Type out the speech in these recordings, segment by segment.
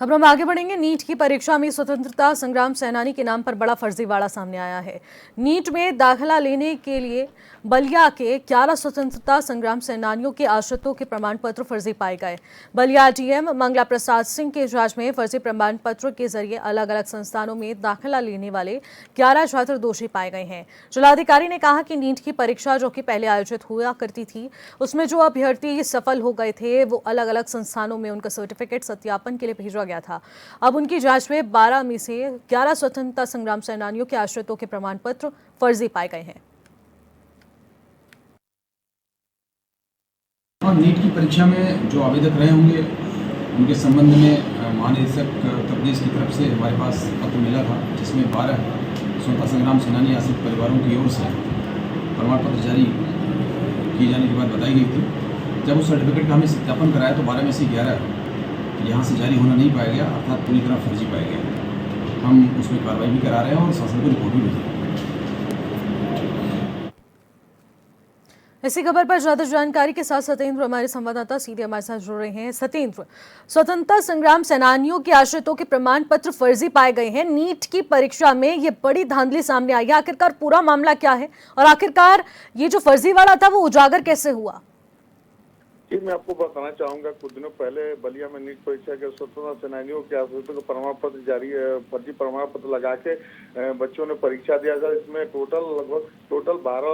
खबरों में आगे बढ़ेंगे। नीट की परीक्षा में स्वतंत्रता संग्राम सेनानी के नाम पर बड़ा फर्जीवाड़ा सामने आया है। नीट में दाखिला लेने के लिए बलिया के 11 स्वतंत्रता संग्राम सेनानियों के आश्रितों के प्रमाण पत्र फर्जी पाए गए। बलिया डीएम मंगला प्रसाद सिंह के जांच में फर्जी प्रमाण पत्र के जरिए अलग अलग संस्थानों में दाखिला लेने वाले 11 छात्र दोषी पाए गए हैं। जिलाधिकारी ने कहा कि नीट की परीक्षा जो कि पहले आयोजित हुआ करती थी, उसमें जो अभ्यर्थी सफल हो गए थे वो अलग अलग संस्थानों में उनका सर्टिफिकेट सत्यापन के लिए भेजा गया था। अब उनकी जांच में 12 में से 11 स्वतंत्रता संग्राम सेनानियों के आश्रितों के प्रमाण पत्र फर्जी पाए गए हैं। और नीट की परीक्षा में जो आवेदक रहे होंगे उनके संबंध में महानिदेशक उत्तर प्रदेश की तरफ से हमारे पास पत्र मिला था, जिसमें 12 स्वतंत्रता संग्राम सेनानी आश्रित परिवारों की ओर से प्रमाण पत्र जारी किए जाने की बात बताई गई थी। जब उस सर्टिफिकेट का हमने सत्यापन कराया तो 12 में से 11 यहाँ से जारी होना नहीं पाया गया, अर्थात पूरी तरह फर्जी पाया गया। हम उसमें कार्रवाई भी करा रहे हैं और शासन को रिपोर्ट भी भेज रहे हैं। इसी खबर पर ज्यादा जानकारी के साथ सत्येंद्र हमारे संवाददाता सीधे हमारे साथ जुड़ रहे हैं। सत्येंद्र, स्वतंत्रता संग्राम सेनानियों के आश्रितों के प्रमाण पत्र फर्जी पाए गए हैं। नीट की परीक्षा में ये बड़ी धांधली सामने आई है। आखिरकार पूरा मामला क्या है और आखिरकार ये जो फर्जीवाड़ा था वो उजागर कैसे हुआ? जी, मैं आपको बताना चाहूंगा, कुछ दिनों पहले बलिया में नीट परीक्षा के स्वतंत्रता सेनानियों के आश्रितों को प्रमाण पत्र जारी फर्जी प्रमाण पत्र लगा के बच्चों ने परीक्षा दिया था। इसमें टोटल 12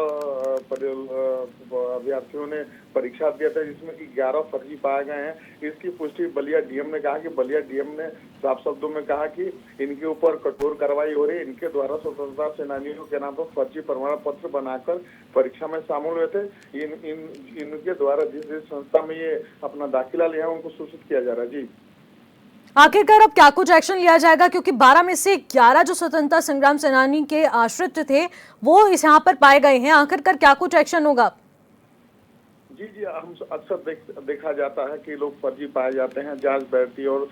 अभ्यर्थियों ने परीक्षा दिया था, जिसमें 11 फर्जी पाए गए हैं। इसकी पुष्टि बलिया डीएम ने कहा कि बलिया डीएम ने साफ शब्दों में कहा कि इनके ऊपर कठोर कार्रवाई हो रही है। इनके द्वारा स्वतंत्रता सेनानियों के नाम पर फर्जी प्रमाण पत्र बनाकर परीक्षा में शामिल हुए थे। इनके द्वारा जिस संस्था में ये अपना दाखिला लिया उनको सूचित किया जा रहा है। जी, आखिरकार अब क्या कुछ एक्शन लिया जाएगा, क्योंकि 12 में से 11 जो स्वतंत्रता संग्राम सेनानी के आश्रित थे वो इस यहाँ पर पाए गए हैं। आखिरकार क्या कुछ एक्शन होगा? जी, हम अक्सर देखा जाता है कि लोग फर्जी पाए जाते हैं, जांच बैठती है और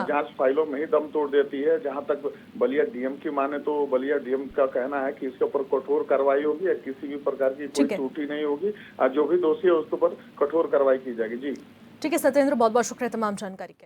जांच फाइलों में ही दम तोड़ देती है। जहां तक बलिया डीएम की माने तो बलिया डीएम का कहना है कि इसके ऊपर कठोर कार्रवाई होगी, किसी भी प्रकार की कोई त्रुटि नहीं होगी। जो भी दोषी है उसके ऊपर कठोर कार्रवाई की जाएगी। जी ठीक है सत्येंद्र, बहुत बहुत शुक्रिया तमाम जानकारी के लिए।